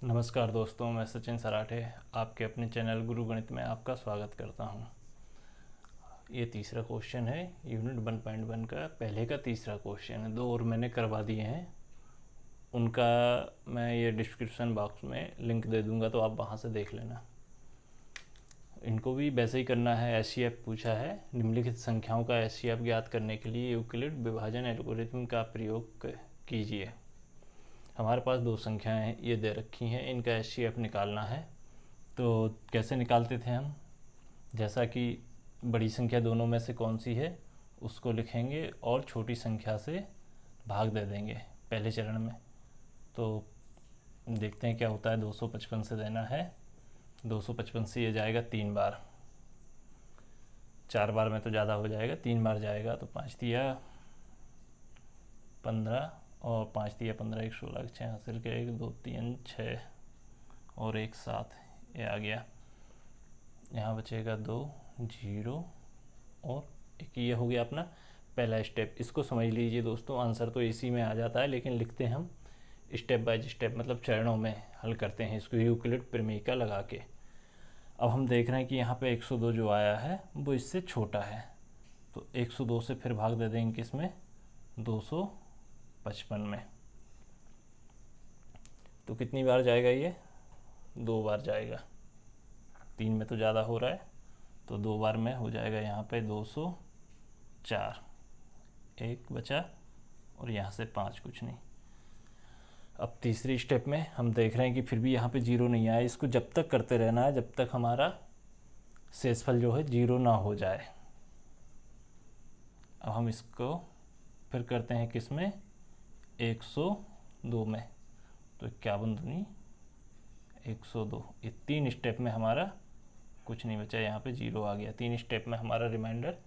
नमस्कार दोस्तों, मैं सचिन सराठे आपके अपने चैनल गुरु गणित में आपका स्वागत करता हूं। ये तीसरा क्वेश्चन है यूनिट 1.1 का, पहले का तीसरा क्वेश्चन है। 2 और मैंने करवा दिए हैं, उनका मैं ये डिस्क्रिप्शन बॉक्स में लिंक दे दूंगा, तो आप वहां से देख लेना। इनको भी वैसे ही करना है। एचसीएफ पूछा है, निम्नलिखित संख्याओं का एचसीएफ ज्ञात करने के लिए यूक्लिड विभाजन एल्गोरिथम का प्रयोग कीजिए। हमारे पास 2 संख्याएं हैं, ये दे रखी हैं, इनका एचसीएफ निकालना है। तो कैसे निकालते थे हम? जैसा कि बड़ी संख्या दोनों में से कौन सी है उसको लिखेंगे और छोटी संख्या से भाग दे देंगे पहले चरण में। तो देखते हैं क्या होता है। 255 से देना है, 255 से ये जाएगा 3 बार, 4 बार में तो ज़्यादा हो जाएगा, 3 बार जाएगा। तो 5 दिया 15 और 5 दिया 15, 1 16, 6 हासिल के 1 2 3 6 और 1 7, ये आ गया। यहाँ बचेगा 2 0 और 1। ये हो गया अपना पहला स्टेप। इसको समझ लीजिए दोस्तों, आंसर तो इसी में आ जाता है, लेकिन लिखते हैं हम स्टेप बाय स्टेप, मतलब चरणों में हल करते हैं इसको यूक्लिड प्रमेय का लगा के। अब हम देख रहे हैं कि यहाँ पे 102 जो आया है वो इससे छोटा है, तो 102 से फिर भाग दे देंगे किसमें? 255 में। तो कितनी बार जाएगा ये? 2 बार जाएगा। 3 में तो ज़्यादा हो रहा है, तो 2 बार में हो जाएगा यहाँ पे 204, 1 बचा और यहाँ से 5 कुछ नहीं। अब तीसरी स्टेप में हम देख रहे हैं कि फिर भी यहाँ पे 0 नहीं आया। इसको जब तक करते रहना है जब तक हमारा शेषफल जो है 0 ना हो जाए। अब हम इसको फिर करते हैं किस में? 102 में। तो 51 दूनी 102। ये 3 स्टेप में हमारा कुछ नहीं बचा, यहाँ पे 0 आ गया। 3 स्टेप में हमारा रिमाइंडर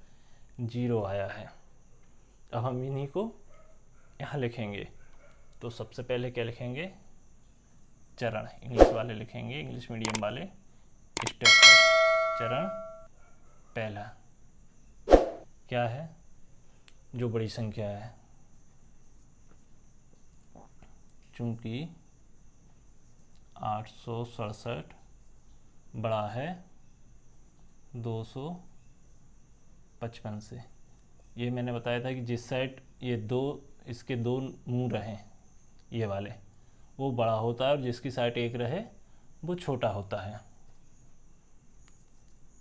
0 आया है। अब हम इन्हीं को यहाँ लिखेंगे। तो सबसे पहले क्या लिखेंगे? चरण, इंग्लिश वाले लिखेंगे, इंग्लिश मीडियम वाले। स्टेप फर्स्ट, चरण पहला क्या है? जो बड़ी संख्या है, चूंकि 867 बड़ा है 255 से। ये मैंने बताया था कि जिस साइड ये इसके 2 मुंह रहें, ये वाले, वो बड़ा होता है, और जिसकी साइड एक रहे वो छोटा होता है।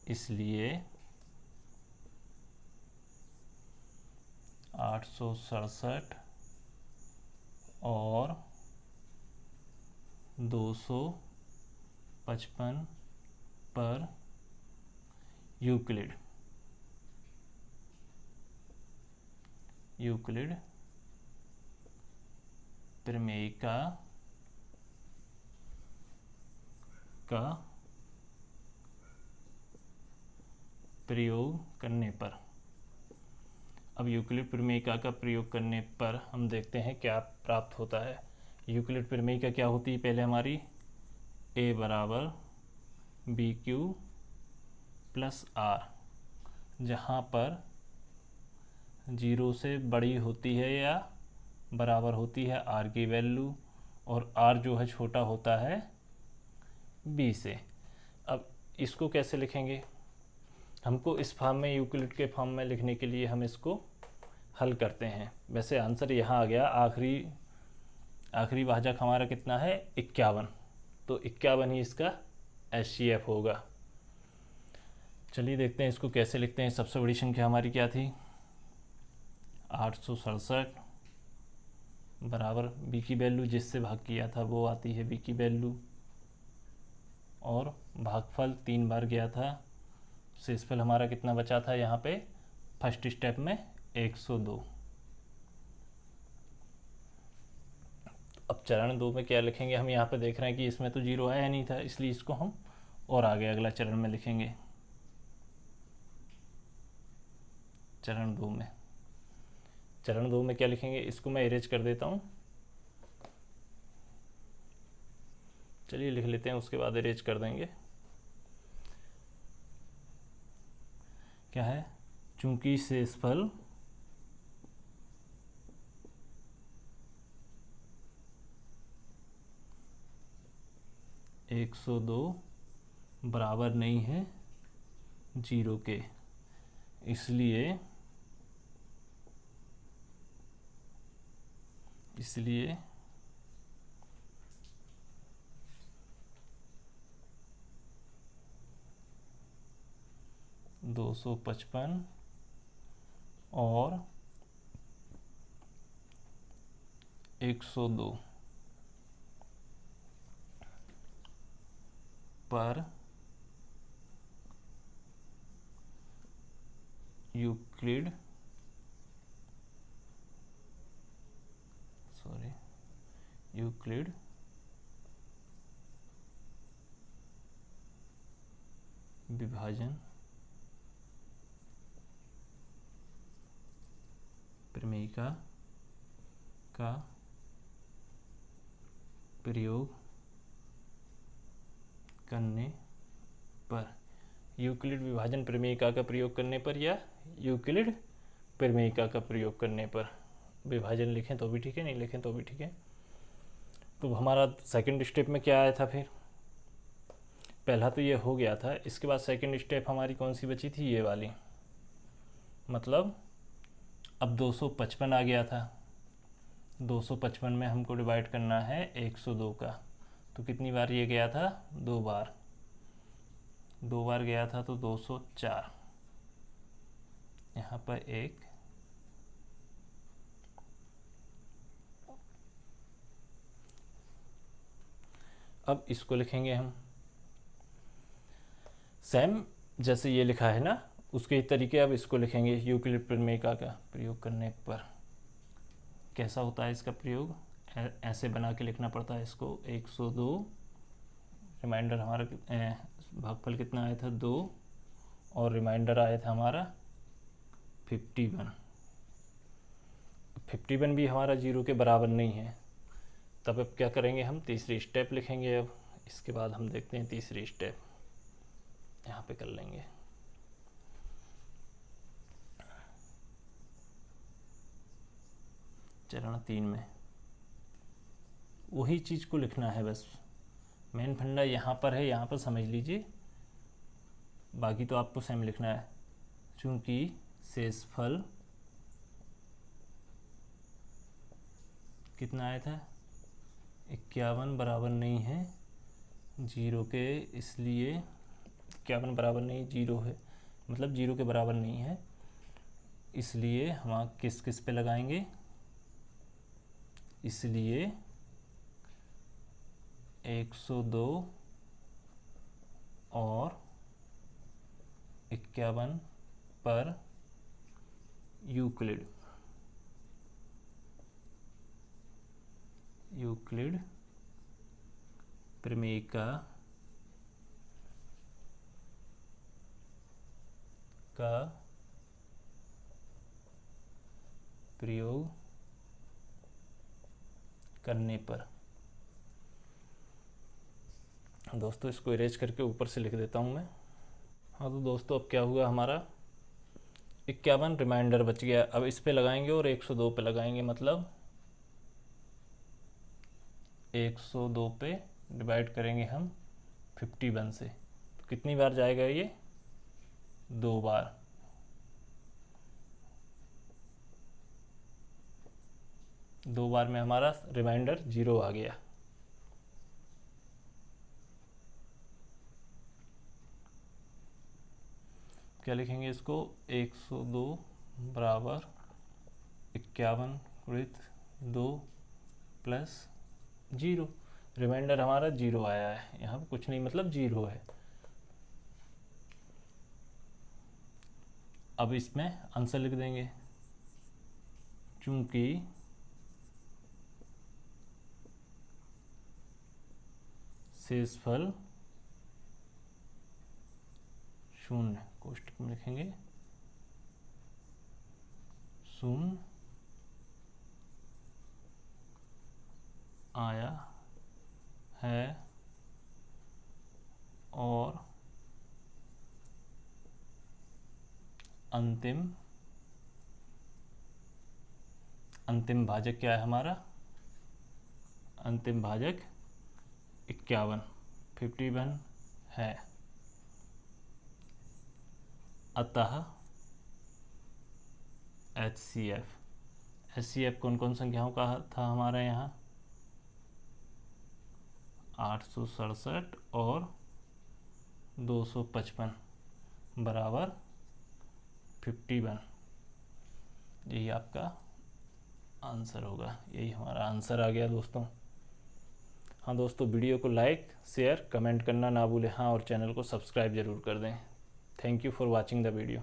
इसलिए 867 और 255 पर यूक्लिड प्रमेय का प्रयोग करने पर। अब यूक्लिड प्रमेयिका का प्रयोग करने पर हम देखते हैं क्या प्राप्त होता है। यूक्लिड प्रमेयिका क्या होती है? पहले हमारी a बराबर बी क्यू प्लस आर, जहाँ पर 0 से बड़ी होती है या बराबर होती है r की वैल्यू, और r जो है छोटा होता है b से। अब इसको कैसे लिखेंगे? हमको इस फॉर्म में, यूक्लिड के फॉर्म में लिखने के लिए हम इसको हल करते हैं। वैसे आंसर यहाँ आ गया। आखिरी भाजक हमारा कितना है? 51। तो 51 ही इसका एचसीएफ होगा। चलिए देखते हैं इसको कैसे लिखते हैं। सबसे बड़ी संख्या हमारी क्या थी? 867 बराबर बी की वैल्यू जिससे भाग किया था वो आती है बी की वैल्यू, और भागफल 3 बार गया था। शेषफल हमारा कितना बचा था यहाँ पे फर्स्ट स्टेप में? 102। अब चरण 2 में क्या लिखेंगे? हम यहाँ पे देख रहे हैं कि इसमें तो 0 आया नहीं था, इसलिए इसको हम और आगे अगला चरण में लिखेंगे। चरण 2 में क्या लिखेंगे? इसको मैं इरेज कर देता हूँ। चलिए लिख लेते हैं, उसके बाद इरेज कर देंगे। क्या है? चूंकि शेषफल 102 बराबर नहीं है 0 के, इसलिए 255 और 102 पर यूक्लिड विभाजन प्रमेयिका का प्रयोग करने पर, यूक्लिड विभाजन प्रमेयिका का प्रयोग करने पर या यूक्लिड प्रमेयिका का प्रयोग करने पर, विभाजन लिखें तो भी ठीक है, नहीं लिखें तो भी ठीक है। तो हमारा सेकंड स्टेप में क्या आया था फिर, पहला तो ये हो गया था, इसके बाद सेकंड स्टेप हमारी कौन सी बची थी, ये वाली, मतलब अब 255 आ गया था, 255 में हमको डिवाइड करना है 102 का, तो कितनी बार ये गया था, 2 बार, 2 बार गया था तो 204, यहाँ पर एक, अब इसको लिखेंगे हम सेम जैसे ये लिखा है ना उसके ही तरीके, अब इसको लिखेंगे यूक्लिड प्रमेयिका का प्रयोग करने पर। कैसा होता है इसका प्रयोग, ऐसे बना के लिखना पड़ता है इसको, 102, रिमाइंडर हमारा भागफल कितना आया था 2 और रिमाइंडर आया था हमारा 51। 51 भी हमारा 0 के बराबर नहीं है, तब अब क्या करेंगे हम, तीसरी स्टेप लिखेंगे। अब इसके बाद हम देखते हैं तीसरी स्टेप, यहाँ पे कर लेंगे। चरण 3 में वही चीज़ को लिखना है, बस मेन फंडा यहाँ पर है, यहाँ पर समझ लीजिए, बाकी तो आपको सेम लिखना है। चूँकि शेषफल कितना आया था 51 बराबर नहीं है 0 के, इसलिए 51 बराबर नहीं 0 है, मतलब 0 के बराबर नहीं है, इसलिए हम किस किस पे लगाएंगे, इसलिए 102 और 51 पर यूक्लिड प्रमेयिका का प्रयोग करने पर। दोस्तों इसको इरेज करके ऊपर से लिख देता हूँ मैं। हाँ तो दोस्तों अब क्या हुआ, हमारा 51 रिमाइंडर बच गया, अब इस पे लगाएंगे और 102 पे लगाएंगे, मतलब 102 पे डिवाइड करेंगे हम 51 से, तो कितनी बार जाएगा ये, 2 बार, दो बार में हमारा रिमाइंडर 0 आ गया। क्या लिखेंगे इसको, 102 बराबर 51 गुणित 2 प्लस 0, रिमाइंडर हमारा 0 आया है, यहाँ पर कुछ नहीं मतलब 0 है। अब इसमें आंसर लिख देंगे, चूंकि शेषफल 0, कोष्ठक में लिखेंगे 0 आया है और अंतिम भाजक क्या है हमारा, अंतिम भाजक 51, 51 है। अतः HCF कौन कौन संख्याओं का था हमारे यहाँ? 867 और 255 बराबर 51। यही आपका आंसर होगा। यही हमारा आंसर आ गया दोस्तों। हाँ दोस्तों, वीडियो को लाइक शेयर कमेंट करना ना भूलें। हाँ, और चैनल को सब्सक्राइब ज़रूर कर दें। Thank you for watching the video.